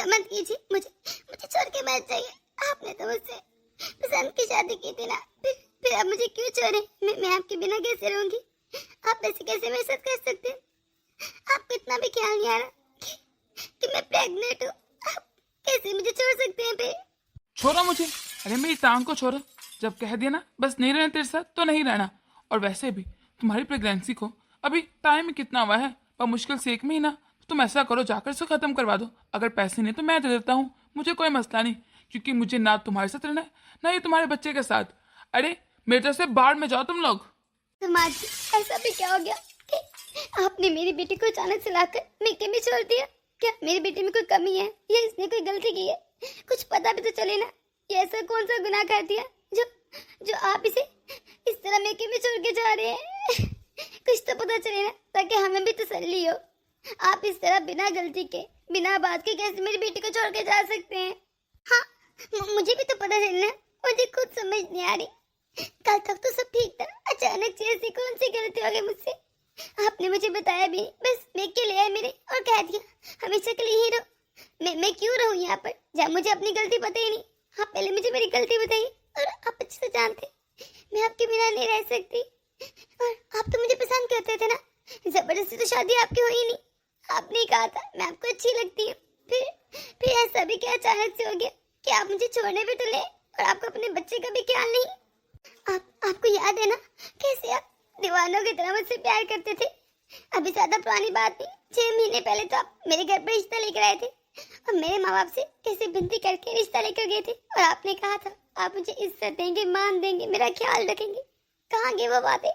ऐसा मत कीजिए, मुझे मुझे छोड़ के मत जाइए। आपने तो मुझसे पसंद की शादी की थी ना, फिर आप मुझे क्यों छोड़े? मैं आपके बिना कैसे रहूंगी? आप ऐसे कैसे मेरे साथ कर सकते हैं? आपको इतना भी ख्याल नहीं आ रहा कि मैं प्रेग्नेंट हूँ? आप कैसे मुझे छोड़ सकते हैं फिर? छोड़ो मुझे। अरे मेरी टांग को छोड़ो। जब कह दिया ना बस नहीं रहना तेरे साथ तो नहीं रहना। और वैसे भी तुम्हारी प्रेगनेंसी को अभी टाइम कितना हुआ है, पर मुश्किल से 1 महीना। तो तुम ऐसा करो, जाकर इसे खत्म करवा दो। अगर पैसे नहीं तो मैं दे देता हूँ, मुझे कोई मसला नहीं। क्योंकि मुझे ना तुम्हारे साथ रहना है ना ही तुम्हारे बच्चे के साथ। अरे मेरे तरफ से बाहर में जाओ तुम लोग। समाज जी, ऐसा भी क्या हो गया कि आपने मेरी बेटी को अचानक से लाकर मेके में छोड़ दिया? क्या मेरी बेटी में कोई कमी है या इसने कोई गलती की है? कुछ पता भी तो चले ना। ये ऐसा कौन सा गुनाह कर दिया जो जो आप इसे इस तरह मेके में छोड़ के जा रहे हैं? कुछ तो पता चले ना, ताकि हमें भी तसल्ली हो। आप इस तरह बिना गलती के, बिना बात के कैसे मेरी बेटी को छोड़ के जा सकते हैं? हाँ, मुझे भी तो पता चलना, मुझे खुद समझ नहीं आ रही। कल तक तो सब ठीक था, अचानक से ऐसी कौन सी गलती हो गई मुझसे? आपने मुझे बताया भी नहीं, बस मेके ले आए मेरे और कह दिया हमेशा के लिए ही रहो। मैं क्यों रहूं यहाँ पर जब मुझे अपनी गलती पता ही नहीं? आप पहले मुझे मेरी गलती बताइए, और आप अच्छे से जानते मैं आपके बिना नहीं रह सकती। और आप तो मुझे पसंद करते थे ना, जबरदस्ती तो शादी आपकी हुई नहीं। आपने ही कहा था मैं आपको अच्छी लगती हूँ। फिर ऐसा भी क्या अचानक से हो गया कि आप मुझे छोड़ने भी तो ले, और आपको अपने बच्चे का भी ख्याल नहीं? आपको याद है ना कैसे आप दीवानों की तरह मुझसे प्यार करते थे? अभी ज्यादा पुरानी बात नहीं, 6 महीने पहले तो आप मेरे घर पर रिश्ता लेकर आए थे, और मेरे माँ बाप से कैसे विनती करके रिश्ता लेकर गए थे, और आपने कहा था आप मुझे इज्जत देंगे, मान देंगे, मेरा ख्याल रखेंगे। कहाँ गए वो बातें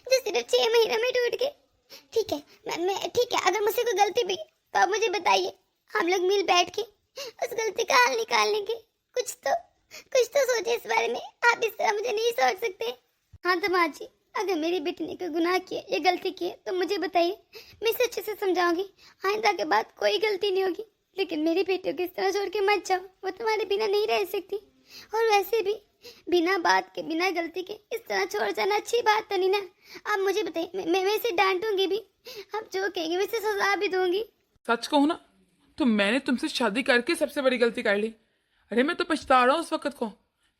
जो सिर्फ 6 महीने में टूट गए? ठीक है, मैं ठीक है, अगर मुझसे कोई गलती भी तो आप मुझे बताइए, हम लोग मिल बैठ के उस गलती का हल निकाल लेंगे। कुछ तो सोचे इस बारे में। आप इस तरह मुझे नहीं सोच सकते। हाँ तो माँ जी, अगर मेरी बेटी ने कोई गुनाह किए या गलती की है तो मुझे बताइए, मैं इसे अच्छे से समझाऊंगी। आइंदा के बाद कोई गलती नहीं होगी। लेकिन मेरी बेटी को इस तरह छोड़ के मत जाओ, वो तुम्हारे बिना नहीं रह सकती। और वैसे भी बिना बात के, बिना गलती के इस तरह छोड़ जाना अच्छी बात तो नहीं ना। आप मुझे बताइए, मैं इसे डांटूंगी भी, आप जो कहेंगे मैं इसे सजा भी दूंगी। सच कहूँ ना तो मैंने तुमसे शादी करके सबसे बड़ी गलती कर ली। अरे मैं तो पछता रहा हूँ उस वक्त को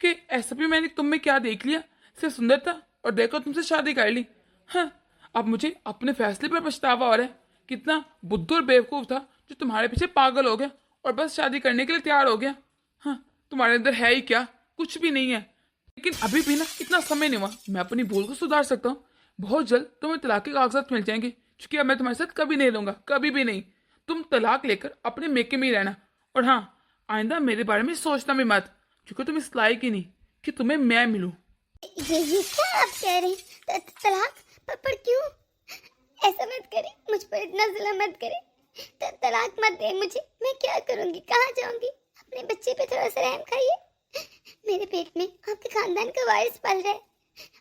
कि ऐसा भी मैंने तुम में क्या देख लिया, सिर्फ सुंदरता, और देखो तुमसे शादी कर ली। हाँ, अब मुझे अपने फैसले पर पछतावा हो रहा है। कितना बुद्धू और बेवकूफ था जो तुम्हारे पीछे पागल हो गया और बस शादी करने के लिए तैयार हो गया। हाँ, तुम्हारे अंदर है ही क्या? कुछ भी नहीं है। लेकिन अभी भी ना इतना समय नहीं हुआ, मैं अपनी भूल को सुधार सकता हूँ। बहुत जल्द तुम्हें तलाक के कागजात मिल जाएंगे, क्योंकि अब मैं तुम्हारे साथ कभी नहीं रहूंगा, कभी भी नहीं। तुम तलाक लेकर अपने मेके में ही रहना। और हाँ, आइंदा मेरे बारे में सोचना भी मत, क्योंकि तुम इस लायक ही नहीं कि तुम्हें मैं मिलूं। ये क्या आप कह रहे हैं? तलाक? पर क्यों? ऐसा मत करें, मुझ पर इतना जुल्म मत करें। तलाक मत दें मुझे। मैं क्या करूंगी, कहाँ जाऊंगी? अपने बच्चे पे थोड़ा सा रहम खाइए। मेरे पेट में आपके खानदान का वारिस पल रहा है,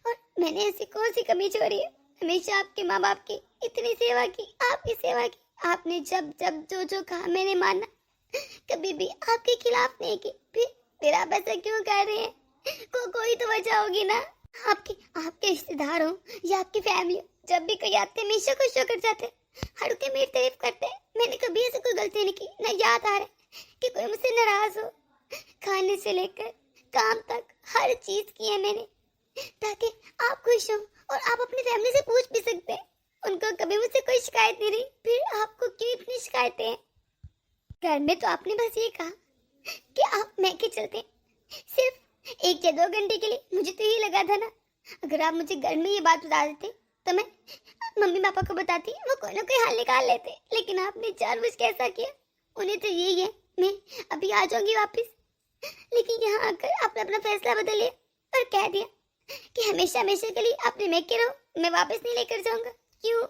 और मैंने ऐसी कौन सी कमी छोड़ी है? हमेशा आपके माँ बाप की इतनी सेवा की, आपकी सेवा की। आपने जब जब जो जो कहा मैंने माना, कभी भी आपके खिलाफ नहीं की। फिर आप ऐसा क्यों कर रहे हैं? कोई तो वजह होगी ना। आपके रिश्तेदार हो या आपकी फैमिली हो, जब भी कोई आते हमेशा खुश होकर जाते, हर के मेरी तारीफ करते हैं। मैंने कभी ऐसी कोई गलती नहीं की, ना याद आ रहा है कि कोई मुझसे नाराज हो। खाने से लेकर काम तक हर चीज की है मैंने, ताकि आप खुश हो और आप अपनी फैमिली से पूछ भी सकते हैं। उनको कभी मुझसे कोई शिकायत नहीं रही, फिर आपको क्यों इतनी शिकायतें हैं? घर में तो आपने बस ये कहा कि आप मैके चलते हैं सिर्फ 1 या 2 घंटे के लिए। मुझे तो यही लगा था ना, अगर आप मुझे घर में ये बात बता देते तो मैं मम्मी पापा को बताती, वो कोई ना कोई हल निकाल लेते। लेकिन आपने जानबूझ के ऐसा किया। उन्हें तो यही है मैं अभी आ जाऊंगी वापस, लेकिन यहाँ आकर आपने अपना फैसला बदल लिया और कह दिया कि हमेशा हमेशा के लिए अपने मैके रहो, मैं वापस नहीं लेकर जाऊंगा। क्यों?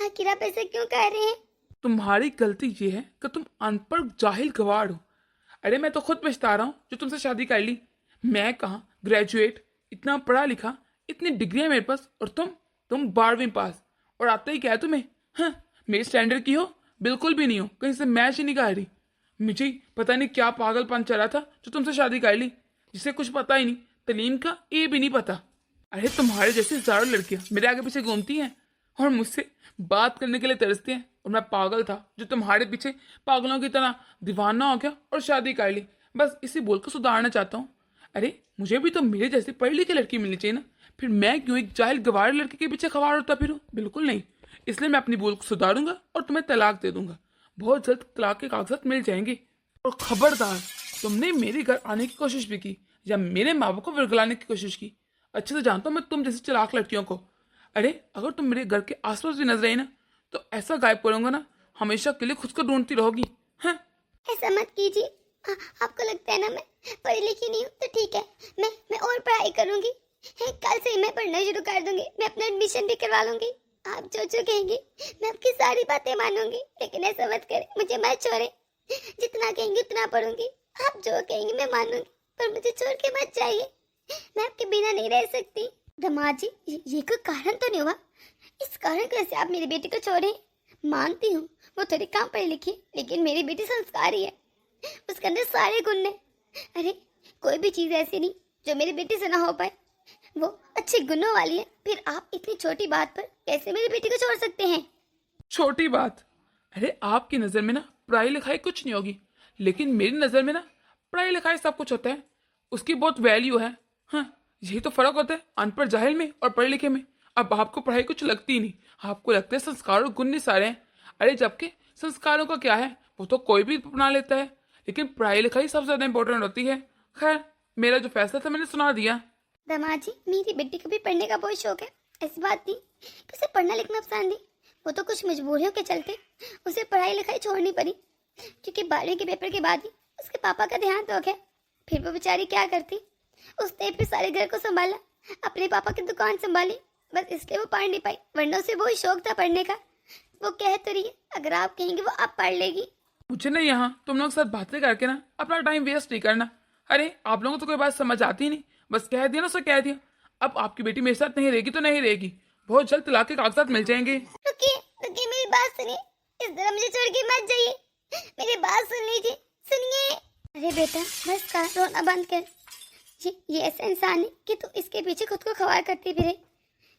आखिर आप ऐसा क्यों कह रहे हैं? तुम्हारी गलती ये है कि तुम अनपढ़ जाहिल गवार हो। अरे मैं तो खुद पछता रहा हूँ जो तुमसे शादी कर ली। मैं कहाँ ग्रेजुएट, इतना पढ़ा लिखा, इतनी डिग्रियां मेरे पास, और तुम 12वीं पास, और आता ही क्या है तुम्हें? हाँ, मेरे स्टैंडर्ड की हो? बिल्कुल भी नहीं हो, कहीं से मैच ही नहीं कर रही। मुझे पता नहीं क्या पागलपन चला था जो तुमसे शादी कर ली, जिसे कुछ पता ही नहीं, तलीम का ए भी नहीं पता। अरे तुम्हारे जैसे हजारों लड़कियां मेरे आगे पीछे घूमती हैं और मुझसे बात करने के लिए तरसती हैं, और मैं पागल था जो तुम्हारे पीछे पागलों की तरह दीवाना हो गया और शादी कर ली। बस इसी बोल को सुधारना चाहता हूँ। अरे मुझे भी तो मेरे जैसी पढ़ी लिखी लड़की मिलनी चाहिए ना, फिर मैं क्यों एक जाहिल गवार लड़के के पीछे खवार होता फिरूं? बिल्कुल नहीं। इसलिए मैं अपनी बोल को सुधारूंगा और तुम्हें तलाक दे दूंगा। बहुत जल्द तलाक के कागजात मिल जाएंगे। और खबरदार, तुमने मेरे घर आने की कोशिश भी की या मेरे माँ बाप को वर्गलाने की कोशिश की, अच्छे से जानता हूँ मैं तुम जैसी चालाक लड़कियों को। अरे अगर तुम मेरे घर के आसपास भी नजर आई ना तो ऐसा गायब करूंगा ना, हमेशा के लिए खुद को ढूंढती रहोगी। हाँ ऐसा मत कीजिए। आपको लगता है ना मैं पढ़ी लिखी नहीं हूँ तो ठीक है, मैं और पढ़ाई करूंगी। कल से ही मैं पढ़ना शुरू कर दूंगी। मैं अपना एडमिशन भी करवा लूंगी। आप जो जो कहेंगे मैं आपकी सारी बातें मानूंगी, लेकिन ऐसा मत करें, मुझे मत छोड़े। जितना कहेंगे उतना पढ़ूंगी। आप जो कहेंगे मैं मानूंगी, पर मुझे छोड़ के मत जाइए। मैं आपके बिना नहीं रह सकती। दामाद जी, ये कोई कारण तो नहीं हुआ? इस कारण कैसे आप मेरी बेटी को छोड़े? मानती हूँ वो थोड़ी कम पढ़ी लिखी, लेकिन मेरी बेटी संस्कारी है। उसके अंदर सारे गुण है। अरे कोई भी चीज ऐसी नहीं जो मेरी बेटी से ना हो पाए। वो अच्छे गुणों वाली है। फिर आप इतनी छोटी बात पर कैसे मेरी बेटी को छोड़ सकते हैं? छोटी बात? अरे आपकी नजर में ना पढ़ाई लिखाई कुछ नहीं होगी, लेकिन मेरी नजर में ना पढ़ाई लिखाई सब कुछ होता है। उसकी बहुत वैल्यू है। हाँ, यही तो फर्क होता है अनपढ़ जाहिल में और पढ़े लिखे में। अब आपको पढ़ाई कुछ लगती ही नहीं, आपको लगता है संस्कार और गुण नहीं सारे हैं। अरे जबकि संस्कारों का क्या है, वो तो कोई भी अपना लेता है, लेकिन पढ़ाई लिखाई सबसे ज्यादा इंपॉर्टेंट होती है। खैर, मेरा जो फैसला था मैंने सुना दिया। दामाद जी, मेरी बेटी को भी पढ़ने का बहुत शौक है। ऐसी बात नहीं कि उसे पढ़ना लिखना पसंद है। वो तो कुछ मजबूरियों के चलते उसे पढ़ाई लिखाई छोड़नी पड़ी, क्योंकि 12वीं के पेपर के बाद ही उसके पापा का देहांत हो गया। फिर वो बेचारी क्या करती, उसने फिर सारे घर को संभाला, अपने पापा की दुकान संभाली। बस इसलिए वो पढ़ नहीं पाई, वरना उसे बहुत शौक था पढ़ने का। वो कह तो रही है, अगर आप कहेंगे वो आप पढ़ लेगी। मुझे ना यहाँ तुम लोग साथ बातें करके ना अपना टाइम वेस्ट नहीं करना। अरे आप लोगों को तो कोई बात समझ आती नहीं, बस कह दिया ना सो कह दिया। अब आपकी बेटी मेरे साथ नहीं रहेगी तो नहीं रहेगी, बहुत जल्द तलाक के कागजात मिल जाएंगे। रुकिए रुकिए, मेरी बात सुनिए। इस तरह मुझे छोड़ के मत जाइए। मेरी बात सुन लीजिए, सुनिए। अरे बेटा बस कर, रोना बंद कर। ये ऐसा इंसान है कि तू इसके पीछे खुद को खवार करती फिरे।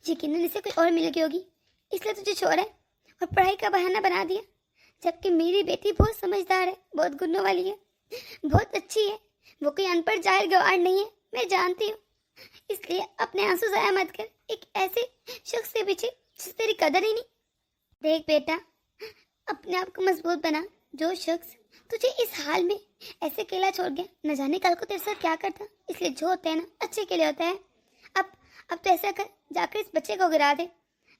यकीनन इसे कोई और मिल गई होगी, इसलिए तुझे छोड़ा है और पढ़ाई का बहाना बना दिया। जबकि मेरी बेटी बहुत समझदार है, बहुत गुणों वाली है, बहुत अच्छी है। वो कोई अनपढ़ जाहिल गवार नहीं है, मैं जानती हूँ। इसलिए अपने आंसू जाया मत कर एक ऐसे शख्स के पीछे जिस तेरी कदर ही नहीं। देख बेटा, अपने आप को मजबूत बना। जो शख्स तुझे इस हाल में ऐसे अकेला छोड़ गया, न जाने कल को तेरे साथ क्या करता। इसलिए जो होता है ना अच्छे के लिए होता है। अब तो ऐसा कर, जाकर इस बच्चे को गिरा दे।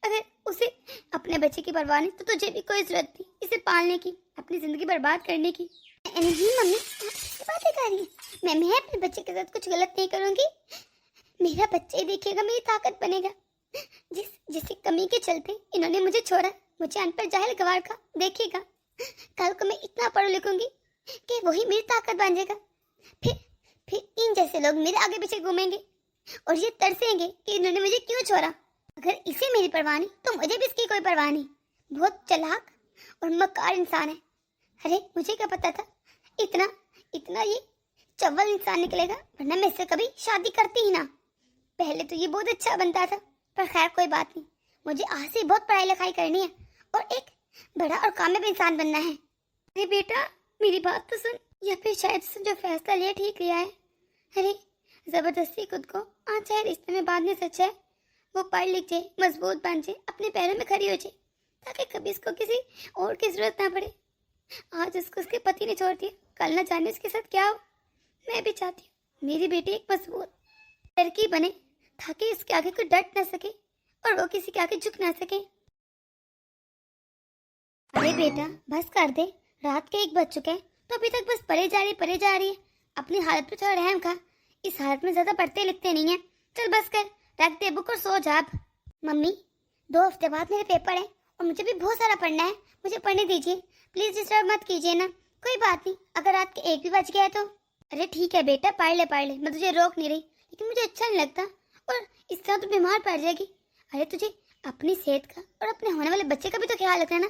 अगर उसे अपने बच्चे की परवाह नहीं तो तुझे भी कोई जरूरत नहीं इसे पालने की, अपनी जिंदगी बर्बाद करने की। नहीं मम्मी, आप बातें कर रही हैं। मैं अपने बच्चे के साथ कुछ गलत नहीं करूंगी। मेरा बच्चा ही देखेगा, मेरी ताकत बनेगा। जिस कमी के चलते इन्होंने मुझे छोड़ा, मुझे अनपढ़ जाहिल गवार का देखेगा। कल को मैं इतना पढ़ लिखूंगी कि वही मेरी ताकत बन जाएगा। फिर इन जैसे लोग मेरे आगे पीछे घूमेंगे और ये तरसेंगे कि इन्होंने मुझे क्यों छोड़ा। अगर इसे मेरी परवाह नहीं तो मुझे भी इसकी कोई परवाह नहीं। बहुत चालाक और मक्कार इंसान है। अरे मुझे क्या पता था इतना ये चव्वल इंसान निकलेगा, वरना मैं इससे कभी शादी करती ही ना। पहले तो ये बहुत अच्छा बनता था, पर खैर कोई बात नहीं। मुझे आज से बहुत पढ़ाई लिखाई करनी है और एक बड़ा और कामयाब इंसान बनना है। अरे बेटा मेरी बात तो सुन, या फिर शायद से जो फैसला लिया ठीक लिया है। अरे जबरदस्ती खुद को आज चाहे रिश्ते में बांधने से अच्छा है वो पढ़ लिख जाए, मजबूत बन जाए, अपने पैरों में खड़ी हो जाए, ताकि कभी इसको किसी और की जरूरत ना पड़े। आज उसको उसके पति ने छोड़ दिया, कल ना जाने उसके साथ क्या हो। मैं भी चाहती हूँ मेरी बेटी एक मजबूत लड़की बने, ताकि इसके आगे कोई डट ना सके और वो किसी के आगे झुक ना सके। अरे बेटा बस कर दे, रात के 1 बज चुके हैं तो अभी तक बस पढ़े जा रही है। अपनी हालत पे थोड़ा रहम खा। इस हालत में ज्यादा पढ़ते लिखते नहीं है। चल बस कर, रख दे बुक और सो जा। मम्मी 2 हफ्ते बाद मेरे पेपर है और मुझे भी बहुत सारा पढ़ना है। मुझे पढ़ने दीजिए, प्लीज डिस्टर्ब मत कीजिए ना। कोई बात नहीं, अगर रात के 1 भी बज गया तो। अरे ठीक है बेटा, पढ़ ले, मैं तुझे रोक नहीं रही, लेकिन मुझे अच्छा नहीं लगता और इस तरह तो बीमार पड़ जाएगी। अरे तुझे अपनी सेहत का और अपने होने वाले बच्चे का भी तो ख्याल रखना ना।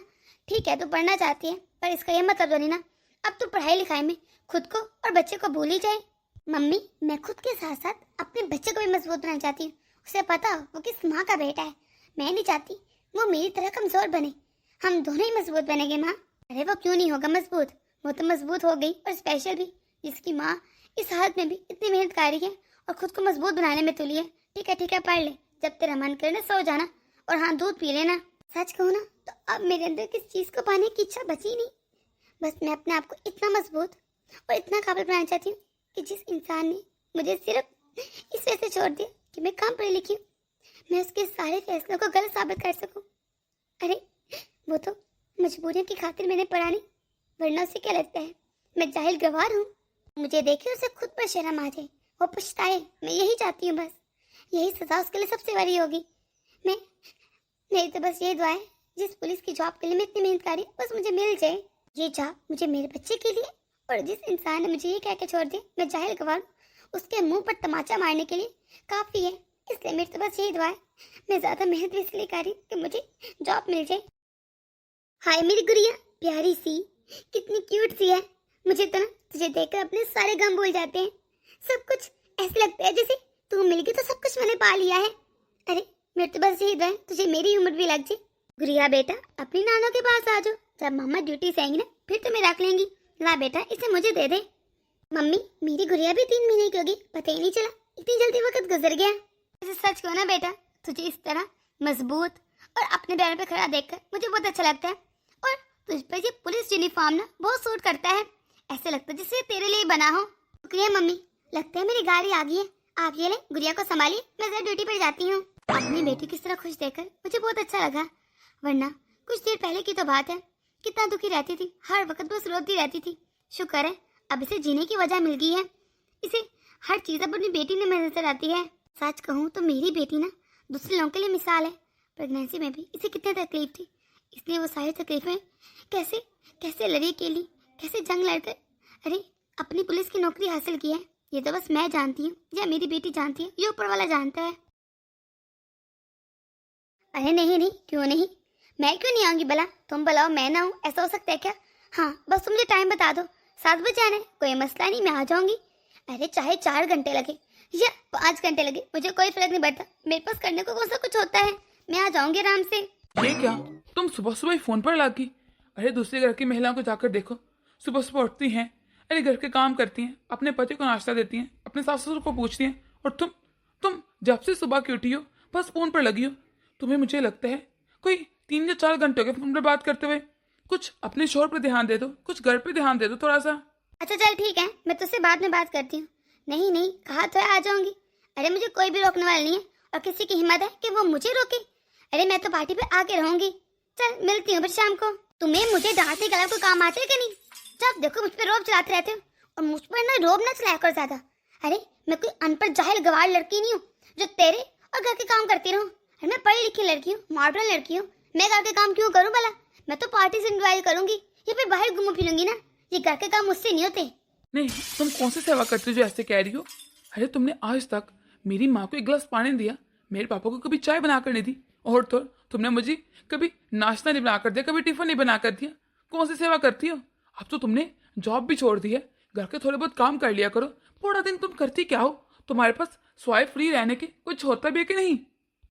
ठीक है तू पढ़ना चाहती है, पर इसका ये मतलब तो नहीं ना अब तू पढ़ाई लिखाई में खुद को और बच्चे को भूल ही जाए। मम्मी मैं खुद के साथ साथ अपने बच्चे को भी मजबूत बनाना चाहती हूँ। उसे पता हो वो किस माँ का बेटा है। मैं नहीं चाहती वो मेरी तरह कमजोर बने। हम दोनों ही मजबूत बनेंगे माँ। अरे वो क्यों नहीं होगा मजबूत, वो तो मजबूत हो गई, और स्पेशल भी, जिसकी माँ इस हालत में भी इतनी मेहनत कर रही है और खुद को मजबूत बनाने में तुली है। ठीक है पढ़ ले, जब तेरा मन करे ना सो जाना, और हाँ दूध पी लेना। सच कहूँ ना तो अब मेरे अंदर किस चीज को पाने की इच्छा बची नहीं। बस मैं अपने आप को इतना मजबूत और इतना काबिल बनाना चाहती हूँ कि जिस इंसान ने मुझे सिर्फ इस वजह से छोड़ दिया कि मैं कम पढ़ी लिखी हूँ, मैं उसके सारे फैसलों को गलत साबित कर सकूँ। अरे वो तो मजबूरियों की खातिर मैंने पढ़ा नहीं, वरना उसे क्या लगता है मैं जाहिल गवार हूँ। मुझे देखे उसे खुद पर शर्म आ जाए, वो पछताए, मैं यही चाहती हूँ। बस यही सजा उसके लिए सबसे बड़ी होगी। मेरी तो बस ये दुआ है, जिस पुलिस की जॉब के लिए मैं इतनी मेहनत कर रही हूँ बस मुझे मिल जाए ये जॉब, मुझे मेरे बच्चे के लिए। और जिस इंसान ने मुझे ये कह के छोड़ दिया मैं जाहिल गवार हूँ, उसके मुंह पर तमाचा मारने के लिए काफी है। इसलिए मेरी तो बस यही दुआ है, मैं ज्यादा मेहनत भी इसलिए कर रही हूँ कि मुझे जॉब मिल जाए। हाय मेरी गुड़िया, प्यारी सी, कितनी क्यूट सी है। मुझे तो ना तुझे देखकर अपने सारे गम भूल जाते हैं। सब कुछ ऐसे लगता है जैसे तू मिल गई तो सब कुछ मैंने पा लिया है। अरे मेरे तो बस यही दुआ है तुझे मेरी उम्र भी लग जाए। गुड़िया बेटा, अपनी नानों के पास आ जाओ, जब मम्मा ड्यूटी से आएंगी ना फिर तुम्हें रख लेंगी। ला बेटा इसे मुझे दे दे। मम्मी मेरी गुड़िया भी 3 महीने की होगी, पता ही नहीं चला, इतनी जल्दी वक्त गुजर गया। वैसे सच कहो ना बेटा, तुझे इस तरह मजबूत और अपने पैरों पे खड़ा देखकर मुझे बहुत अच्छा लगता है। और तुझ पर ये पुलिस यूनिफॉर्म ना बहुत सूट करता है, ऐसे लगता है जैसे तेरे लिए बना हो। शुक्रिया मम्मी, लगता है मेरी गाड़ी आ गई है। आप ये ले, गुड़िया को संभालिए, मैं जरा ड्यूटी पर जाती हूँ। अपनी बेटी किस तरह खुश देखकर मुझे बहुत अच्छा लगा, वरना कुछ देर पहले की तो बात है कितना दुखी रहती थी, हर वक्त बस रोती रहती थी। शुक्र है अब इसे जीने की वजह मिल गई है, इसे हर चीज अब अपनी बेटी में नजर आती है। सच कहूँ तो मेरी बेटी ना दूसरे लोगों के लिए मिसाल है। प्रेगनेंसी में भी इसे कितनी तकलीफ थी, इसलिए वो सारी तकलीफें कैसे कैसे लड़ी के लिए, कैसे जंग लड़कर अरे अपनी पुलिस की नौकरी हासिल की है। ये तो बस मैं जानती हूँ या मेरी बेटी जानती है, ये ऊपर वाला जानता है। अरे नहीं, क्यों नहीं, मैं क्यों नहीं आऊंगी भला, तुम बुलाओ मैं ना हूँ, ऐसा हो सकता है क्या? हाँ बस तुम मुझे टाइम बता दो, 7 बजे आना है, कोई मसला नहीं, मैं आ जाऊंगी। अरे चाहे 4 घंटे लगे या 5 घंटे लगे, मुझे कोई फर्क नहीं पड़ता, मेरे पास करने को कौन सा कुछ होता है, मैं आ जाऊंगी आराम से। ये क्या, तुम सुबह सुबह ही फोन पर लागी? अरे दूसरे घर की महिलाओं को जाकर देखो, सुबह सुबह उठती हैं, अरे घर के काम करती हैं, अपने पति को नाश्ता देती हैं, अपने सास ससुर को पूछती हैं, और तुम जब से सुबह की उठी हो बस फोन पर लगी हो। तुम्हें मुझे लगता है कोई 3 या 4 घंटे हो गए फोन पर बात करते हुए। कुछ अपने शोहर पर ध्यान दे दो, कुछ घर पे ध्यान दे दो थोड़ा सा। अच्छा चल ठीक है, मैं तुझसे बाद में बात करती हूँ। नहीं कहा तो है आ जाऊंगी। अरे मुझे कोई भी रोकने वाला नहीं है, और किसी की हिम्मत है कि वो मुझे रोके? अरे मैं तो पार्टी पे आके रहूंगी। चल मिलती हूँ फिर शाम को। तुम्हें मुझे डांटने के अलावा कोई काम आते है कि नहीं? जब देखो मुझ पर रोब चलाते रहते हो, और मुझ पर ना रोब ना चलाया कर ज्यादा। अरे मैं कोई अनपढ़ जाहिल गवार लड़की नहीं हूँ जो तेरे और घर के काम करती रहूँ। अरे मैं पढ़ी लिखी लड़की हूँ, मॉडर्न लड़की हूँ, मैं घर के काम क्यों करूँ भला? मैं तो पार्टी से एंजॉय करूंगी या फिर बाहर घूमू फिरूंगी ना, ये घर के काम मुझसे नहीं होते। नहीं, तुम कौन सी सेवा करती हो जो ऐसे कह रही हो? अरे तुमने आज तक मेरी माँ को 1 गिलास पानी दिया, मेरे पापा को कभी चाय बनाकर नहीं दी, और तो तुमने मुझे कभी नाश्ता नहीं बनाकर दिया, कभी टिफिन नहीं बनाकर दिया। कौन सी सेवा करती हो? अब तो तुमने जॉब भी छोड़ दी है, घर के थोड़े बहुत काम कर लिया करो। पूरा दिन तुम करती क्या हो? तुम्हारे पास स्वाय फ्री रहने के कुछ होता भी है कि नहीं?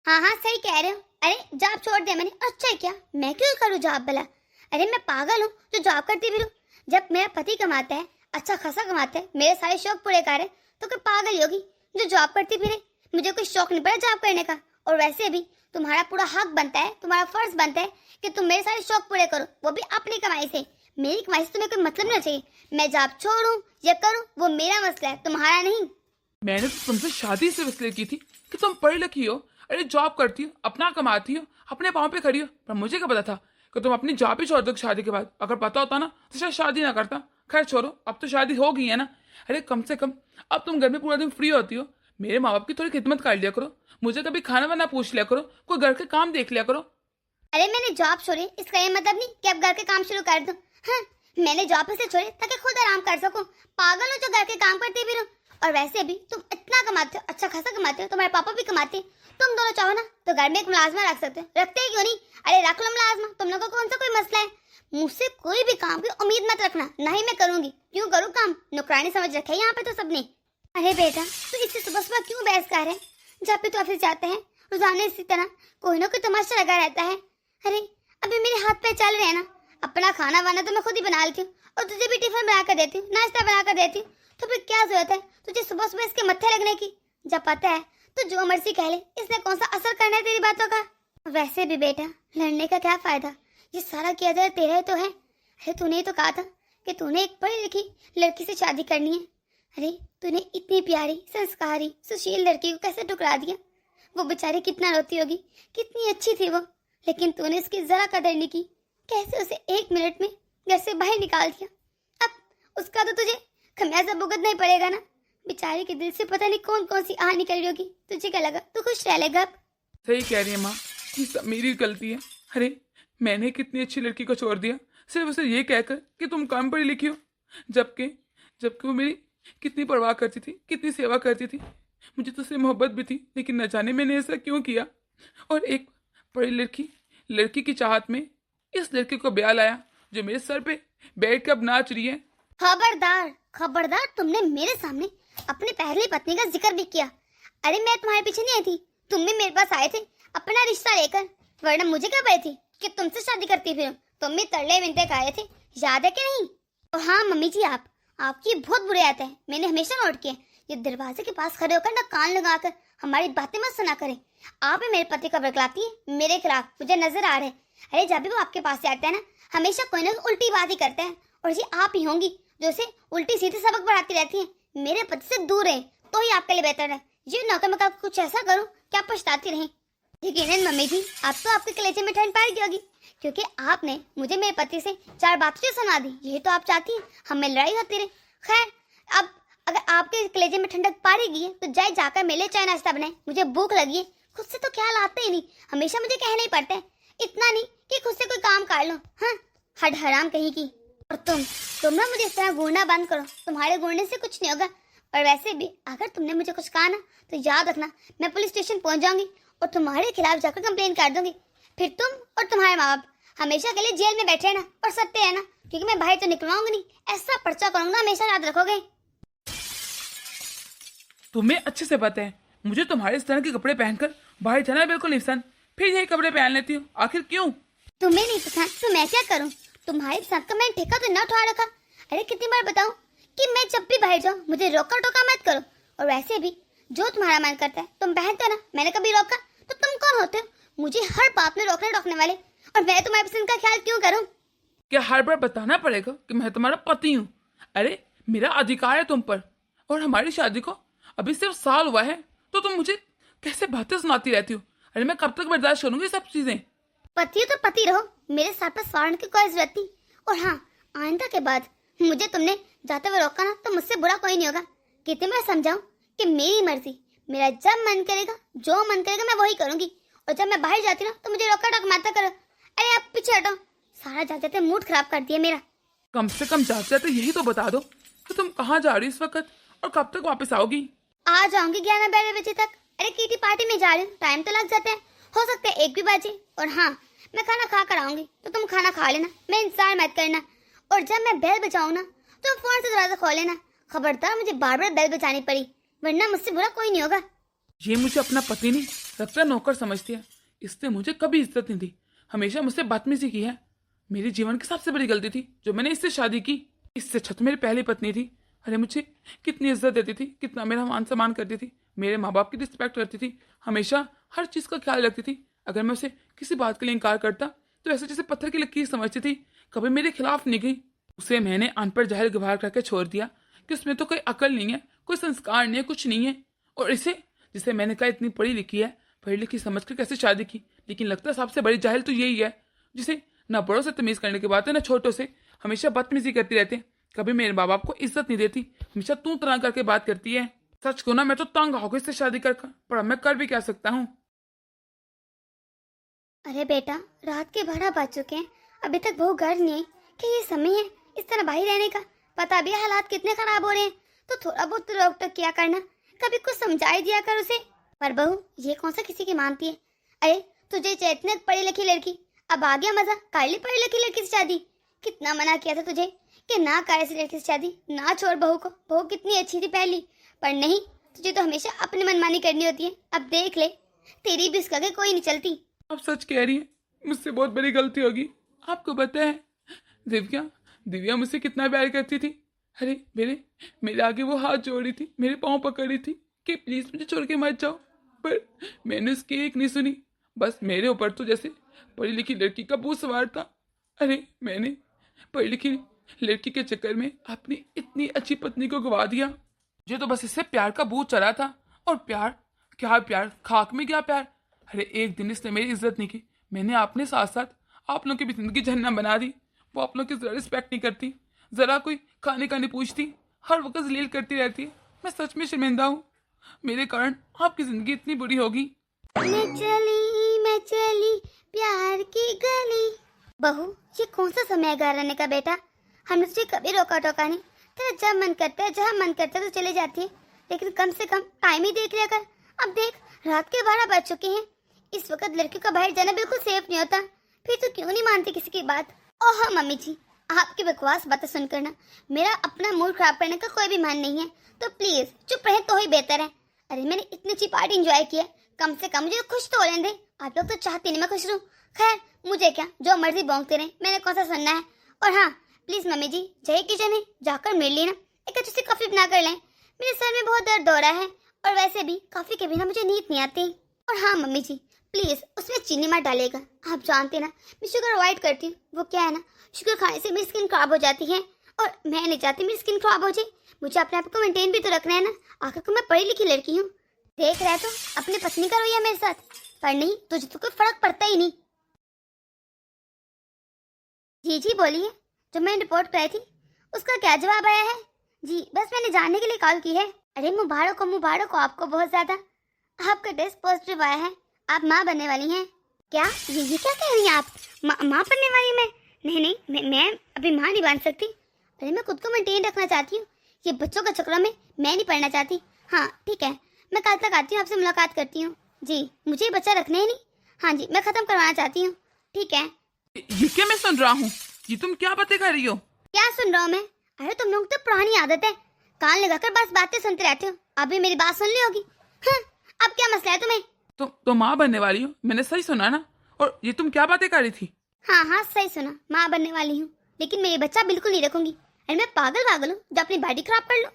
हाँ सही कह रहे हो। अरे जॉब छोड़ दिया मैंने, अच्छा क्या मैं क्यों करूँ जॉब भला? अरे मैं पागल हूँ जो जॉब करती फिरूं? जब मेरा पति कमाता है, अच्छा खासा कमाता है, मेरे सारे शौक पूरे कर रहे, तो कोई पागल ही होगी जो जॉब करती फिरे। मुझे कोई शौक नहीं पड़ा जॉब करने का, और वैसे भी तुम्हारा पूरा हक बनता है, तुम्हारा फर्ज बनता है कि तुम मेरे सारे शौक पूरे करो, वो भी अपनी कमाई से। मेरी कमाई से तुम्हें कोई मतलब नहीं चाहिए। मैं जॉब छोड़ूं या करूं वो मेरा मसला है, तुम्हारा नहीं। मैंने तो तुमसे शादी से इसलिए की थी कि तुम पढ़ी लिखी हो, अरे जॉब करती हो, अपना कमाती हो, अपने पाँव पे खड़ी हो। पर मुझे क्या पता था कि तुम अपनी जॉब ही छोड़ दो शादी के बाद। अगर पता होता ना तो शायद शादी ना करता। खैर छोड़ो, अब तो शादी हो गई है ना। अरे कम से कम अब तुम घर में पूरा दिन फ्री होती हो, मेरे माँ बाप की थोड़ी खिदमत कर लिया करो, मुझे कभी खाना वाना पूछ लिया करो, कोई घर के काम देख लिया करो। अरे मैंने जॉब छोड़ी इसका ये मतलब नहीं कि अब घर के काम शुरू कर दूं। हाँ, मैंने जॉब इसलिए छोड़ी ताकि खुद आराम कर सकूं। पागल हो जो घर के काम करती भी रहूं। और वैसे भी तुम इतना कमाते हो, अच्छा खासा कमाते हो, तुम्हारे पापा भी कमाते हैं, तुम दोनों चाहो ना तो घर में एक मुलाजमा रख सकते हो। रखते ही क्यों नहीं? अरे रख लो मुलाजमा, तुम लोगों को कौन सा कोई मसला है? मुझसे कोई भी काम की उम्मीद मत रखना, ना ही मैं करूंगी। क्यों करूँ काम? नौकरानी समझ रखे यहाँ पे तो सबने। अरे बेटा तो इससे सुबह सुबह क्यों बहस कर रहे हैं? जब भी तो ऑफिस जाते हैं रोजाना इसी तरह कोई ना कोई तमाशा लगा रहता है। अरे अभी मेरे हाथ पे चल रहे हैं ना, अपना खाना वाना तो मैं खुद ही बना लेती हूँ और तुझे भी टिफिन बना कर देती हूँ, नाश्ता बना कर देती हूँ। तो फिर क्या जरूरत है तुझे सुबह सुबह इसके मत्थे लगने की? जब पता है तो जो मर्जी कह ले, इसने कौन सा असर करना है तेरी बातों का। वैसे भी बेटा, लड़ने का क्या फायदा, ये सारा किया जाए तेरा ही तो है। अरे तूने ही तो कहा था कि तूने एक पढ़ी लिखी लड़की से शादी करनी है। अरे तूने इतनी प्यारी संस्कारी सुशील लड़की को कैसे ठुकरा दिया? वो बेचारी कितना रोती होगी, कितनी अच्छी थी वो, लेकिन तूने इसकी जरा कदर नहीं की। कैसे उसे 1 मिनट में घर से बाहर निकाल दिया। अब उसका तो तुझे खमियाजा भुगतना ही पड़ेगा ना। बेचारी के दिल से पता नहीं कौन कौन सी आह निकल रही होगी। तुझे क्या लगा तू खुश रह लेगा अब? सही कह रही है माँ, ये सब मेरी गलती है। अरे मैंने कितनी अच्छी लड़की को छोड़ दिया सिर्फ उसे ये कहकर कि तुम कम पढ़ी लिखी हो, जबकि जबकि वो मेरी कितनी परवाह करती थी, कितनी सेवा करती थी। मुझे तो उससे मोहब्बत भी थी, लेकिन न जाने मैंने ऐसा क्यों किया। और एक पढ़ी लड़की की चाहत में इस लड़के को ब्याह लाया जो मेरे सर पे बैठ कर अब नाच रही है। खबरदार खबरदार, तुमने मेरे सामने अपनी पहली पत्नी का जिक्र भी किया। अरे मैं तुम्हारे पीछे नहीं आई थी, तुम भी मेरे पास आए थे अपना रिश्ता लेकर, वरना मुझे क्या पड़ी थी कि तुमसे शादी करती फिर। तुम भी तरले मिनटे खाए थे, याद है कि नहीं? और हाँ मम्मी जी, आपकी बहुत बुरी आदत है, मैंने हमेशा नोट किया। ये दरवाजे के पास खड़े होकर ना कान लगाकर हमारी बातें मत सुना करें। आप ही मेरे पति का बरकलाती है मेरे खिलाफ, मुझे नजर आ रहा है। अरे जब भी वो आपके पास से आता है ना, हमेशा कोई ना उल्टी बात ही करता है, और ये आप ही होंगी जो उसे उल्टी सीधी सबक पढ़ाती रहती है। मेरे पति से दूर रहे तो ही आपके लिए बेहतर है। ये नौकर मैं कुछ ऐसा करूं कि आप पछताती रहें। यकीनन मम्मी जी, आप तो आपके कलेजे में ठंड पार होगी, क्योंकि आपने मुझे मेरे पति से 4 बातें सुना दी। यही तो आप चाहती हैं, हमें लड़ाई होती रहे। खैर, अब अगर आपके कलेजे में ठंडक पारी गई है तो जाकर मेरे चाय नाश्ता बनाए, मुझे भूख लगी है। खुद से तो ख्याल आता ही नहीं, हमेशा मुझे कहना ही पड़ता है। इतना नहीं कि खुद से कोई काम कर लो। हाँ, हड हराम कहीं की। और तुम ना मुझे इस तरह घूरना बंद करो, तुम्हारे घूरने से कुछ नहीं होगा। और वैसे भी अगर तुमने मुझे कुछ कहा ना तो याद रखना, मैं पुलिस स्टेशन पहुंच जाऊंगी और तुम्हारे खिलाफ जाकर कंप्लेन कर दूंगी। फिर तुम और तुम्हारे माँ बाप हमेशा के लिए जेल में बैठे रहना। और सत्य है ना, क्योंकि मैं बाहर तो निकलवाऊंगी नहीं, ऐसा पर्चा करूंगा हमेशा याद रखोगे। तुम्हें अच्छे से पता है मुझे तुम्हारे इस तरह के कपड़े पहनकर बाहर जाना बिल्कुल नहीं पसंद, फिर यही कपड़े पहन लेती हूँ। आखिर क्यों? तुम्हें नहीं पसंद तो मैं क्या करूँ? तुम्हारे साथ का मैंने ठेका तो न उठा रखा। अरे कितनी बार बताऊं कि मैं जब भी बाहर जाऊं मुझे रोका टोका मत करो। और वैसे भी जो तुम्हारा मन करता है तुम पहनते हो ना, मैंने कभी रोका? तो तुम कौन होते हो मुझे हर बात में रोकने वाले? और मैं तुम्हारी पसंद का ख्याल क्यों करूं? क्या हर बार बताना पड़ेगा कि मैं तुम्हारा पति हूँ? अरे मेरा अधिकार है तुम पर, और हमारी शादी को अभी सिर्फ साल हुआ है, तो तुम मुझे कैसे बातें सुनाती रहती हो? अरे मैं कब तक बर्दाश्त करूंगी सब चीजें? पति तो पति रहो, मेरे साथ पर स्वार्ण की कोई जरूरत नहीं। और हाँ, आइंदा के बाद मुझे तुमने जाते हुए रोका ना तो मुझसे बुरा कोई नहीं होगा। कितनी बार समझाऊं कि मेरी मर्जी, मेरा जब मन करेगा जो मन करेगा मैं वही करूंगी। और जब मैं बाहर जाती ना तो मुझे रोका टोक मत करो। अरे आप पीछे हटो, सारा जाते जाते मूड खराब कर दिया मेरा। कम से कम जाते जाते यही तो बता दो कि तुम कहाँ जा रही हो इस वक्त, और कब तक वापस आओगी? आ जाऊंगी 11-12 बजे तक। अरे किटी पार्टी में जा रही हूँ, टाइम तो लग जाता है, हो सकता है 1 भी बजे। और हाँ, मैं खाना खा कर आऊंगी तो तुम खाना खा लेना, मैं इंतजार मत करना। और जब मैं बेल बजाऊं ना तो फोन से दरवाजा खोल लेना। खबरदार मुझे बार बार बेल बजानी पड़ी, वरना मुझसे बुरा कोई नहीं होगा। ये मुझे अपना पति नहीं लगता नौकर समझती है। इसने मुझे कभी इज्जत नहीं दी, हमेशा मुझसे बदतमीजी की है। मेरे जीवन की सबसे बड़ी गलती थी जो मैंने इससे शादी की। इससे अच्छा तो मेरी पहली पत्नी थी। अरे मुझे कितनी इज्जत देती थी, कितना मेरा मान सम्मान करती थी, मेरे माँ बाप की रिस्पेक्ट करती थी, हमेशा हर चीज़ का ख्याल रखती थी। अगर मैं उसे किसी बात के लिए इनकार करता तो ऐसे जैसे पत्थर की लकीर समझती थी, कभी मेरे खिलाफ नहीं गई। उसे मैंने अनपढ़ जाहिल गवार करके छोड़ दिया कि उसमें तो कोई अकल नहीं है, कोई संस्कार नहीं है, कुछ नहीं है। और इसे, जिसे मैंने कहा इतनी पढ़ी लिखी है, पढ़ी लिखी समझ कर कैसे शादी की। लेकिन लगता है सबसे बड़ी जाहिल तो यही है, जिसे ना बड़ों से तमीज़ करने की बात है, ना छोटों से, हमेशा बदतमीजी करती रहती है। कभी मेरे माँ बाप को इज्जत नहीं देती, हमेशा तू तरह करके बात करती है। सच को ना, मैं तो तंग हो गई इससे शादी कर, पर अब मैं कर भी क्या सकता हूँ। अरे बेटा, रात के 12 बज चुके हैं, अभी तक बहू घर नहीं आई। कि ये समय है इस तरह बाहर रहने का? पता भी है हालात कितने खराब हो रहे हैं, तो थोड़ा बहुत रोक टोक किया करना, कभी कुछ समझा दिया कर उसे। पर बहू, ये कौन सा किसी की मानती है? अरे तुझे इतने पढ़ी लिखी लड़की, अब आ गया मजा, कर ली पढ़ी लिखी लड़की से शादी। कितना मना किया था तुझे कि ना कर ऐसी लड़की से शादी, ना छोड़ बहू को। बहू कितनी अच्छी थी पहली, पर नहीं, तुझे तो हमेशा अपनी मनमानी करनी होती है। अब देख ले, तेरी भी इसका कोई नहीं चलती। अब सच कह रही है, मुझसे बहुत बड़ी गलती होगी। आपको पता है दिव्या दिव्या मुझसे कितना प्यार करती थी। अरे मेरे आगे वो हाथ जोड़ी थी, मेरे पाँव पकड़ी थी कि प्लीज मुझे छोड़ के मत जाओ, पर मैंने उसकी एक नहीं सुनी। बस मेरे ऊपर तो जैसे पढ़ी लिखी लड़की का भूत सवार था। अरे मैंने पढ़ी लिखी लड़की के चक्कर में अपनी इतनी अच्छी पत्नी को गवा दिया। मुझे तो बस इससे प्यार का भूत चढ़ा था। और प्यार क्या प्यार, खाक में क्या प्यार। अरे एक दिन इसने मेरी इज्जत नहीं की, मैंने अपने साथ साथ आप लोगों की भी जिंदगी जहन्नम बना दी। वो आप लोगों की जरा रिस्पेक्ट नहीं करती, जरा कोई खाने का नहीं पूछती, हर वक्त जलील करती रहती है। मैं सच में शर्मिंदा हूँ, मेरे कारण आपकी जिंदगी इतनी बुरी होगी। मैं चली प्यार की गली। बहू, ये कौन सा समय है गाने का बेटा? हमने तुझे कभी रोका टोका नहीं। तेरा जब मन करता है, जहाँ मन करता है तो चले जाती है, लेकिन कम से कम टाइम ही देख लिया कर। अब देख रात के 12 बज चुके हैं। इस वक्त लड़कियों का बाहर जाना बिल्कुल सेफ नहीं होता। फिर तो क्यों नहीं मानती किसी की बात? ओह मम्मी जी, आपकी बकवास बातें सुनकर ना मेरा अपना मूड खराब करने का कोई भी मन नहीं है, तो प्लीज चुप रहे तो ही बेहतर है। अरे मैंने इतनी अच्छी पार्टी एंजॉय की है, कम से कम मुझे खुश तो हो लेने दे। आप लोग तो चाहते नहीं मैं खुश रहूं। खैर मुझे क्या, जो मर्जी बौंकते रहे, मैंने कौन सा सुनना है। और हाँ प्लीज मम्मी जी, जय किचन है जाकर मिल लेना, एक अच्छी सी कॉफी बना कर लें। मेरे सर में बहुत दर्द हो रहा है, और वैसे भी कॉफी के बिना मुझे नींद नहीं आती। और हाँ मम्मी जी प्लीज उसमें चीनी मत डालेगा। आप जानते ना मैं शुगर अवॉइड करती हूँ। वो क्या है ना, शुगर खाने से मेरी स्किन खराब हो जाती है, और मैं नहीं चाहती मेरी स्किन खराब हो जाए। मुझे अपने आप को मेंटेन भी तो रखना है ना, आखिर को मैं पढ़ी लिखी लड़की हूँ। देख रहा है तो अपनी पत्नी का रवैया मेरे साथ, पर नहीं तुझे तो कोई फर्क पड़ता ही नहीं। जी बोलिए, जो मैंने रिपोर्ट कराई थी उसका क्या जवाब आया है? जी बस मैंने जानने के लिए कॉल की है। अरे मुबारक हो आपको बहुत ज्यादा। आपका टेस्ट पॉजिटिव आया है, आप माँ बनने वाली हैं। क्या ये क्या कह रही हैं आप? माँ बनने वाली मैं? नहीं मैं अभी माँ नहीं बन सकती। अरे मैं खुद को मेंटेन रखना चाहती हूँ, ये बच्चों के चक्कर में मैं नहीं पढ़ना चाहती। हाँ ठीक है, मैं कल तक आती हूँ, आपसे मुलाकात करती हूँ। जी मुझे बच्चा रखना ही नहीं। हाँ जी मैं खत्म करवाना चाहती हूँ। ठीक है। ये क्या मैं सुन रहा हूँ? ये तुम क्या बातें कर रही हो? क्या सुन रहा हूँ मैं? अरे तुम लोग तो पुरानी आदत है, कान लगाकर बस बातें सुनते रहते हो। अभी मेरी बात सुन ली होगी। हाँ, अब क्या मसला है तुम्हें? तो माँ बनने वाली हो, मैंने सही सुना ना? और ये तुम क्या बातें कर रही थी? हाँ सही सुना, माँ बनने वाली हूँ, लेकिन मैं ये बच्चा बिल्कुल नहीं रखूंगी। अरे मैं पागल हूँ जो अपनी बॉडी खराब कर लो।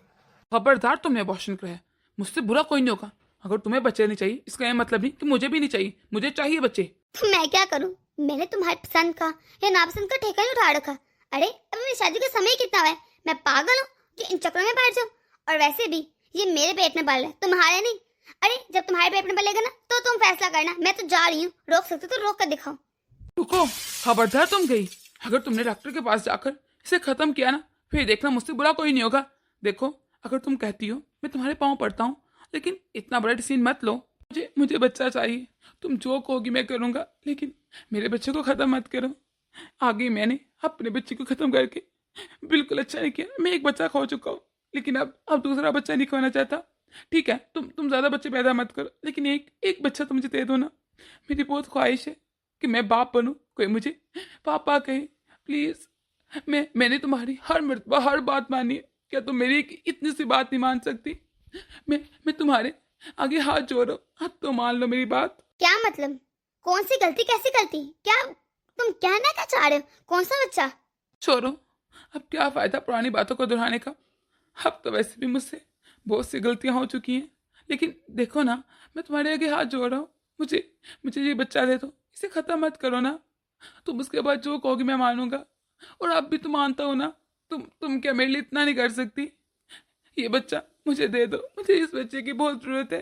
खबरदार, तुमने अबॉर्शन कराया, मुझसे बुरा कोई नहीं होगा। अगर तुम्हें बच्चे नहीं चाहिए इसका यह मतलब नहीं कि मुझे भी नहीं चाहिए, मुझे चाहिए बच्चे। तो मैं क्या करूँ? मैंने तुम्हारी पसंद का या नापसंद का ठेका नहीं उठा रखा। अरे अभी मेरी शादी का समय कितना हुआ है? मैं पागल हूँ कि इन चक्करों में बैठ जाऊँ? और वैसे भी ये मेरे पेट में पल रहा है, तुम्हारे नहीं। अरे जब तुम्हारे पेट में पलेगा ना तो तुम फैसला करना। मैं तो जा रही हूँ, रोक सकते तो रोक कर दिखाओ। रुको, खबरदार तुम गई। अगर तुमने डॉक्टर के पास जाकर इसे खत्म किया ना, फिर देखना मुझसे बुरा कोई नहीं होगा। देखो अगर तुम कहती हो मैं तुम्हारे पाँव पड़ता हूँ, लेकिन इतना बड़ा डिसीजन मत लो। मुझे बच्चा चाहिए, तुम जो कहोगी मैं करूँगा, लेकिन मेरे बच्चे को खत्म मत करो। आगे मैंने अपने बच्चे को खत्म करके बिल्कुल अच्छा नहीं किया। मैं एक बच्चा खो चुका हूँ, लेकिन अब दूसरा बच्चा नहीं खोना चाहता। ठीक है, तुम ज्यादा बच्चे पैदा मत करो, लेकिन एक बच्चा तो मुझे दे दो ना। मेरी बहुत ख्वाहिश है कि मैं बाप बनूं, कोई मुझे पापा कहे प्लीज। मैंने तुम्हारी हर मर्तबा हर बात मानी है, क्या तुम मेरी इतनी सी बात नहीं मान सकती? मैं तुम्हारे आगे हाथ जोड़ रहा हूं, अब तो मान लो मेरी बात। क्या मतलब? कौन सी गलती कैसी गलती? क्या तुम कहना क्या चाह रहे हो? कौन सा बच्चा? छोड़ो, अब क्या फायदा पुरानी बातों को दोहराने का। अब तो वैसे भी मुझसे बहुत सी गलतियां हो चुकी हैं, लेकिन देखो ना मैं तुम्हारे आगे हाथ जोड़ रहा हूँ। मुझे ये बच्चा दे दो, इसे खत्म मत करो ना। तुम उसके बाद जो कहोगी मैं मानूंगा, और अब भी तो मानता हो ना। तुम क्या मेरे लिए इतना नहीं कर सकती? ये बच्चा मुझे दे दो, मुझे इस बच्चे की बहुत जरूरत है।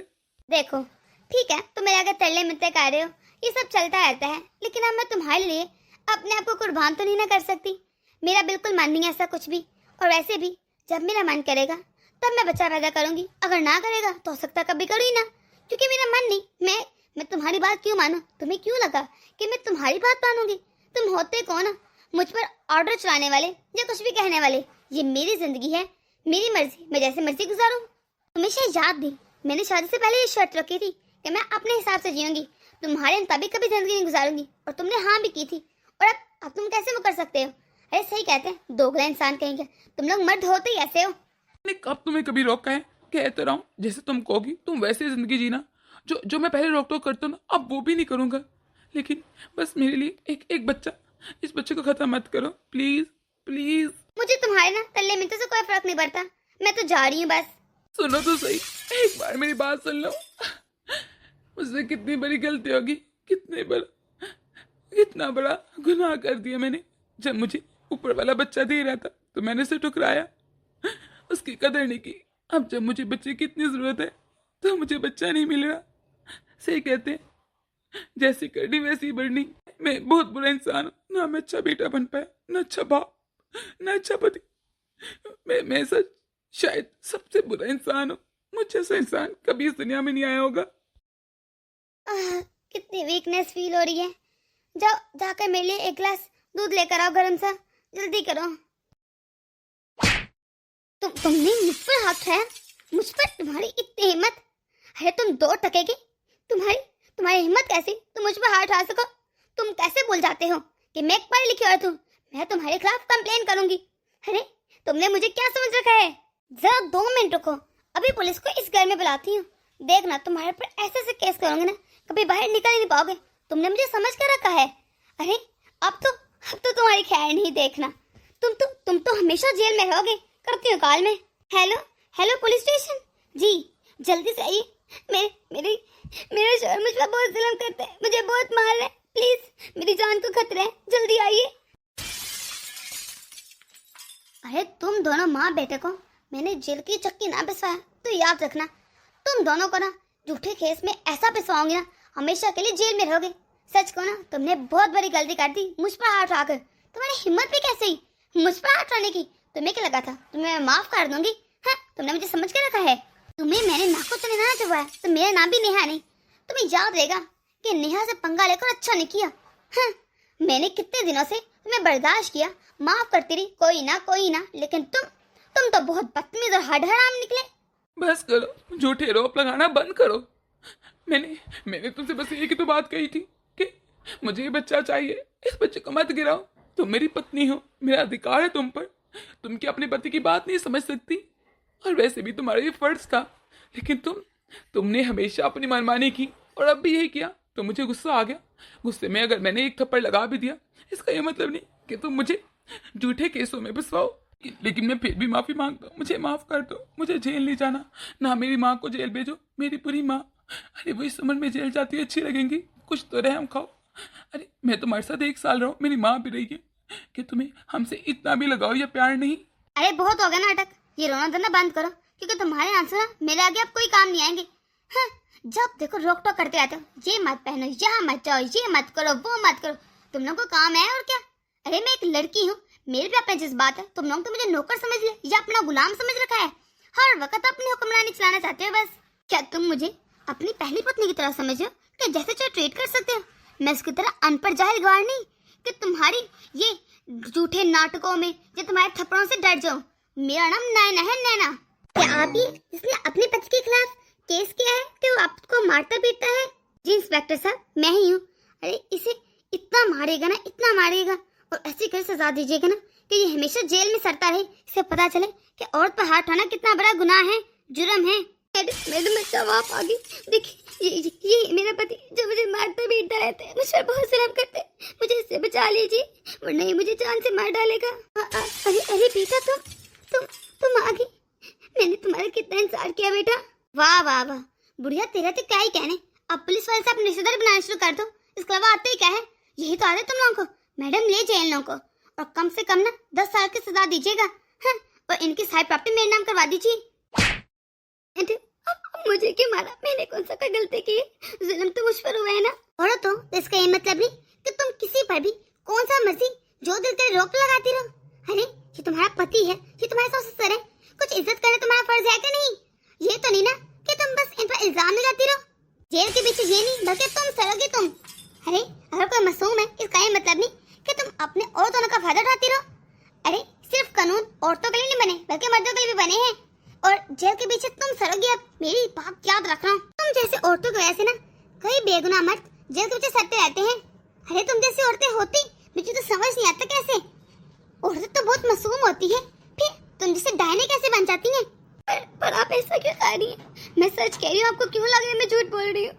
देखो ठीक है, तुम मेरे आगे तरले मिलते कर रहे हो, ये सब चलता रहता है, लेकिन अब मैं तुम्हारे लिए अपने आप को कुर्बान तो नहीं ना कर सकती। मेरा बिल्कुल मन नहीं है ऐसा कुछ भी। और वैसे भी जब मेरा मन करेगा तब मैं बच्चा पैदा करूंगी, अगर ना करेगा तो हो सकता कभी करूँ ही ना, क्योंकि मेरा मन नहीं। मैं तुम्हारी बात क्यों मानूं? तुम्हें क्यों लगा कि मैं तुम्हारी बात मानूंगी? तुम होते कौन हो मुझ पर ऑर्डर चलाने वाले या कुछ भी कहने वाले? ये मेरी जिंदगी है, मेरी मर्जी, मैं जैसे मर्जी गुजारूं। तुम्हें शायद याद भी, मैंने शादी से पहले ये शर्त रखी थी कि मैं अपने हिसाब से जीऊंगी, तुम्हारे मुताबिक कभी जिंदगी नहीं गुजारूंगी, और तुमने हाँ भी की थी। और अब तुम कैसे मुकर सकते हो? अरे सही कहते हैं, दोगला इंसान कहेंगे। तुम लोग मर्द होते ही ऐसे हो। अब तुम्हें कभी रोका है? कहते रहो जैसे तुम कहोगी तुम वैसे जिंदगी जीना। जो मैं पहले रोक टोक करता हूँ ना, अब वो भी नहीं करूंगा। लेकिन बस मेरे लिए एक एक बच्चा, इस बच्चे को खत्म मत करो प्लीज प्लीज। मुझे तुम्हारे ना तल्ले मिलते से कोई फर्क नहीं पड़ता, मैं तो जा रही हूँ बस। सुनो तो सही, एक बार मेरी बात सुन लो। मुझसे कितनी बड़ी गलती होगी, कितना बड़ा गुनाह कर दिया मैंने। जब मुझे ऊपर वाला बच्चा दे रहा था तो मैंने उसे ठुकराया, उसकी कदर नहीं की। अब जब मुझे बच्चे की इतनी जरूरत है तो मुझे बच्चा नहीं मिल रहा। सही कहते हैं, जैसी करनी वैसी बढ़नी। मैं बहुत बुरा इंसान हूँ, ना मैं अच्छा बेटा बन पाया, ना अच्छा बाप, ना अच्छा पति। मैं सच शायद सबसे बुरा इंसान हूँ। मुझ जैसा इंसान कभी इस दुनिया में नहीं आया होगा। कितनी वीकनेस फील हो रही है। जाओ जाकर मेरे लिए एक गिलास दूध लेकर आओ गर्म सा, जल्दी करो। तुमने मुझ पर हाथ उठाया, मुझ पर तुम्हारी इतनी हिम्मत है? तुम 2 टके की, तुम्हारी हिम्मत कैसी तुम मुझ पर हाथ उठा सको? तुम कैसे भूल जाते हो कि मैं एक पढ़ी लिखी औरत हूँ? मैं तुम्हारे खिलाफ कंप्लेन करूंगी। अरे तुमने मुझे क्या समझ रखा है? जरा 2 मिनट रुको, अभी पुलिस को इस घर में बुलाती हूँ। देखना तुम्हारे पर ऐसे केस करूंगी ना, कभी बाहर निकल ही नहीं पाओगे। तुमने मुझे समझ कर रखा है। अरे अब तो तुम्हारी खैर नहीं देखना। तुम तो हमेशा जेल में रहोगे। करती हूँ कॉल में। हेलो पुलिस स्टेशन जी, जल्दी से आइए। मेरे शोहर मुझ पर बहुत जुल्म करते हैं, मुझे बहुत मार रहे हैं। प्लीज मेरी जान को खतरा है, जल्दी आइए। अरे तुम दोनों माँ बेटे को मैंने जेल की चक्की ना पिसवाया तो याद रखना, तुम दोनों को ना झूठे केस में ऐसा पिसवाऊंगी ना, हमेशा के लिए जेल में रहोगे। सच को ना तुमने बहुत बड़ी गलती कर दी मुझ पर हाथ उठाकर। तुम्हारी हिम्मत भी कैसे ही मुझ पर हाथ उठाने की? तुम्हें क्या लगा था तुम्हें मैं माफ कर दूंगी? हाँ, तुमने मुझे समझ के रखा है। तुम्हें मैंने नाकों से ना चुभाया तो मेरा नाम भी नेहा नहीं। तुम्हें याद रहेगा कि नेहा से पंगा लेकर अच्छा नहीं किया। हाँ, मैंने कितने दिनों से तुम्हें बर्दाश्त किया, माफ करती रही, कोई ना, लेकिन तुम तो बहुत बदतमीज और हड़हड़ाम निकले। बस करो, झूठे रोप लगाना बंद करो। मैंने तुमसे बस एक ही तो बात कही थी कि मुझे ये बच्चा चाहिए, इस बच्चे को मत गिराओ। तुम मेरी पत्नी हो, मेरा अधिकार है तुम पर। तुम क्या अपने पति की बात नहीं समझ सकती? और वैसे भी तुम्हारा ये फर्ज था, लेकिन तुमने हमेशा अपनी मनमानी की और अब भी यही किया। तो मुझे गुस्सा आ गया। गुस्से में अगर मैंने एक थप्पड़ लगा भी दिया, इसका ये मतलब नहीं कि तुम मुझे झूठे केसों में फंसवाओ। लेकिन मैं फिर भी माफी मांगता हूँ, मुझे माफ कर दो। मुझे जेल नहीं जाना, ना मेरी माँ को जेल भेजो। मेरी पूरी माँ, अरे वो इस उम्र में जेल जाती है अच्छी लगेंगी? कुछ तो रहम खाओ। अरे मैं तुम्हारे साथ 1 साल रहा हूँ, मेरी माँ भी रही है, कि तुम्हें हमसे इतना भी लगाओ या प्यार नहीं? अरे बहुत हो गया नाटक, ये रोना धोना बंद करो, क्योंकि तुम्हारे आंसू ना मेरे आगे अब कोई काम नहीं आएंगे। हाँ, जब देखो रोक टोक करते रहते हो, ये मत पहनो, यहाँ मत जाओ, ये मत करो, वो मत करो। तुम लोगों को काम है और क्या? अरे मैं एक लड़की हूँ, मेरे भी अपने जज्बात है। तुम लोग तो मुझे नौकर समझ लिया या अपना गुलाम समझ रखा है। हर वक्त अपनी हुक्मरानी चलाना चाहते हो बस। क्या तुम मुझे अपनी पहली पत्नी की तरह समझो कि जैसे चाहे ट्रीट कर सकते हो? मैं उसकी तरह अनपढ़ जाहिल गवार नहीं कि तुम्हारी ये झूठे नाटकों में जो तुम्हारे थप्पड़ों से डर जाऊं। मेरा नाम नैना है, नैना। क्या आप ही जिसने अपने पति के खिलाफ केस किया है कि वो आपको मारता पीटता है? जी इंस्पेक्टर साहब, मैं ही हूँ। अरे इसे इतना मारेगा ना, इतना मारेगा और ऐसी कर सजा दीजिएगा ना कि ये हमेशा जेल में सड़ता रहे। इसे पता चले कि औरत पर हाथ उठाना कितना बड़ा गुनाह है, जुर्म है। मैडम मैं जवाब आ गई। देखिए ये मेरा पति जो मुझे मारता पीटता रहता है, मुझ पर बहुत जुल्म करते हैं। मुझे इससे बचा लीजिए वरना ये मुझे जान से मार डालेगा। अरे बेटा तुम आ गई। मैंने तुम्हारा कितना इंतजार किया बेटा। वाह वाह वाह बुढ़िया, तेरा तो क्या ही कहने। अब पुलिस वाले से अपने रिश्तेदार बनाना शुरू कर दो। इसके अलावा आते ही क्या है? यही तो आदत है तुम लोगों को। मैडम ले जाए इन लोगों को और कम से कम ना 10 साल की सजा दीजिएगा। हाँ, और इनकी सारी प्रॉपर्टी मेरे नाम करवा दीजिए। मुझे क्यों मारा? मैंने कौन सा कोई गलती की? जुल्म तो मुझ पर हुआ है ना। और तो इसका ये मतलब नहीं कि तुम किसी पर भी कौन सा मर्जी जो दिल करे रोक लगाती रहो। अरे ये तुम्हारा पति है, ये तुम्हारे सास ससुर है, कुछ इज्जत करना तुम्हारा फर्ज है कि नहीं? ये तो नहीं ना कि तुम बस इन पर इल्जाम लगाती रहो। जेल के पीछे ये नहीं बल्कि तुम सरोगे तुम। अरे अगर कोई मासूम है इसका ये मतलब नहीं कि तुम अपने और दोनों का फायदा उठाती रहो। अरे सिर्फ कानून औरतों के लिए नहीं बने बल्कि मर्दों के लिए भी बने हैं। और जेल के पीछे तुम सरोगी। अब मेरी बात याद रखना, तुम जैसे औरतों की वजह से ना कई बेगुनाह मर्द जेल के पीछे सड़ते रहते हैं। अरे तुम जैसी औरतें होती मुझे तो समझ नहीं आता कैसे। औरतें तो बहुत मासूम होती है, फिर तुम जैसे डायने कैसे बन जाती हैं? पर आप ऐसा क्यों कह रही हैं? मैं सच कह रही हूँ, आपको क्यों लग रहा है मैं झूठ बोल रही हूँ?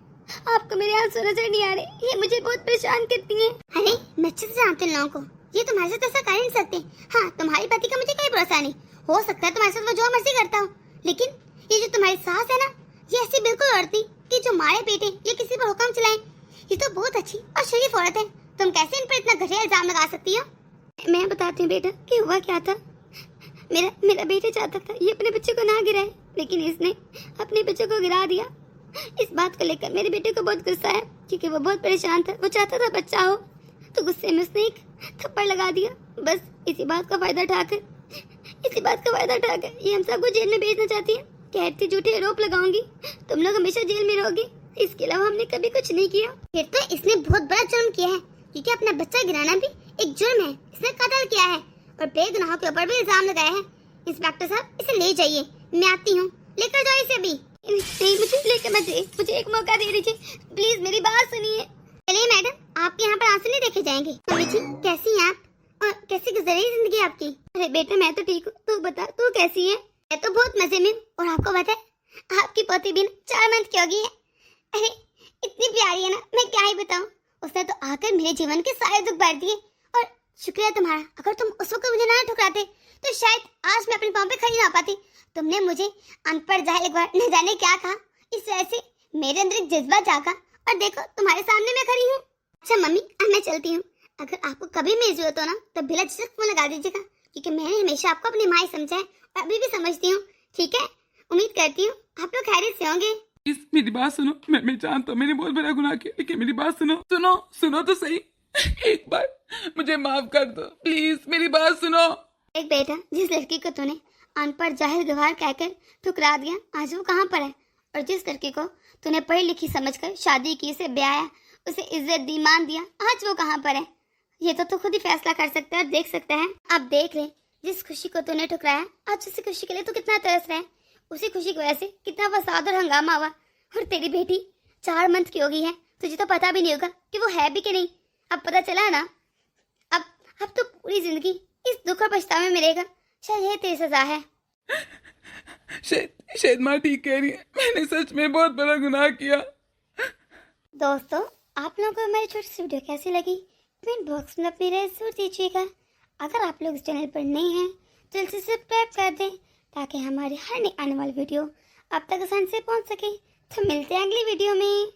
आपको मेरे आंसू नजर नहीं आ रहे, ये मुझे बहुत परेशान करती हैं। अरे मैं अच्छे से जानती हूँ लोगों को, ये तुम्हारे साथ ऐसा कर नहीं सकते। हाँ, तुम्हारे पति का मुझे कोई भरोसा नहीं, हो सकता है तुम्हारे साथ वो जो मर्जी करता हो, लेकिन ये जो तुम्हारी सास है ना, ये ऐसी बिल्कुल औरती कि जो मारे पेटे ये किसी पर हुक्म चलाए। ये तो बहुत अच्छी और शरीफ औरत है, तुम कैसे इन पर इतना घटिया इल्जाम लगा सकती हो? मैं बताती हूँ बेटा कि हुआ क्या था। मेरा बेटा चाहता था ये अपने बच्चे को ना गिराए, लेकिन इसने अपने बच्चे को गिरा दिया। इस बात को लेकर मेरे बेटे को बहुत गुस्सा है, क्योंकि वो बहुत परेशान था, वो चाहता था बच्चा हो, तो गुस्से में उसने एक थप्पड़ लगा दिया। बस इसी बात का फायदा उठाकर ये हम सबको जेल में भेजना चाहती है। कहती झूठे आरोप लगाऊंगी, तुम लोग हमेशा जेल में रहोगे। इसके अलावा हमने कभी कुछ नहीं किया। फिर तो इसने बहुत बड़ा जुर्म किया है, क्योंकि अपना बच्चा गिराना भी एक जुर्म है। इसने कत्ल किया है और बेगुनाहों के ऊपर भी इल्जाम लगाया है। इंस्पेक्टर साहब, इसे ले जाइए, मैं आती हूँ, लेकर जाओ इसे भी। नहीं, मुझे लेकर मत जाइए, मुझे एक मौका दे दीजिए प्लीज, मेरी बात सुनिए। चलिए मैडम, आपके यहाँ पर आंसू नहीं देखे जाएंगे। मम्मी जी कैसी हैं आप, और कैसी गुजर रही जिंदगी आपकी? अरे बेटा मैं तो ठीक हूँ, तू बता तू कैसी है? मैं तो बहुत मजे में हूँ, और आपको पता है आपकी पोती भी 4 मंथ की हो गई है। अरे इतनी प्यारी है ना, मैं क्या ही बताऊँ। उसने तो आकर मेरे जीवन के सारे दुख बांट दिए, और शुक्रिया तुम्हारा। अगर तुम उस वक्त मुझे ना ठुकराते तो शायद आज मैं अपने पाँव पे खड़ी ना पाती। तुमने मुझे अनपढ़ जाहिल न जाने क्या कहा, इस वजह से मेरे अंदर एक जज्बा जागा, और देखो तुम्हारे सामने मैं खड़ी हूँ। अच्छा मम्मी, अब मैं चलती हूँ। अगर आपको कभी मेरी जरूरत हो ना, तो बिना झिझक फोन लगा दीजिएगा, क्योंकि मैंने हमेशा आपको अपनी माँ ही समझा है, और अभी भी समझती हूँ। ठीक है, उम्मीद करती हूँ आप लोग खैरियत से होंगे। प्लीज मेरी बात सुनो। मैं जानता हूँ मैंने बहुत बड़ा गुनाह किया, लेकिन मेरी बात सुनो तो सही। एक बार मुझे माफ कर दो प्लीज, मेरी बात सुनो। एक बेटा, जिस लड़की को तूने अनपढ़ जाहिल गवार कहकर ठुकरा दिया, आज वो कहाँ पर है? और जिस लड़की को तूने पढ़ी लिखी समझकर शादी की, से ब्याया, उसे इज्जत दी, मान दिया, आज वो कहाँ पर है? ये तो तू खुद ही फैसला कर सकता है और देख सकता है। अब देख ले, जिस खुशी को तूने ठुकराया, आज उसी खुशी के लिए तू कितना तरस रहा है। उसी खुशी की वजह से कितना फसाद और हंगामा हुआ, और तेरी बेटी 4 मंथ की हो गई है, तुझे तो पता भी नहीं होगा कि वो है भी कि नहीं। अब पता चला ना, अब तो पूरी जिंदगी इस दुख और पछतावे में रहेगा। शायद ये तेरी सजा है। शायद माँ ठीक कह रही है, मैंने सच में बहुत बड़ा गुनाह किया। दोस्तों, आप लोगों को हमारी छोटी सी वीडियो कैसी लगी, कमेंट बॉक्स में अपनी राय जरूर दीजिएगा। अगर आप लोग इस चैनल पर नए हैं तो जल्द से सब्सक्राइब कर दें, ताकि हमारी हर नई आने वाली वीडियो आप तक आसानी से पहुंच सके। तो मिलते हैं अगली वीडियो में।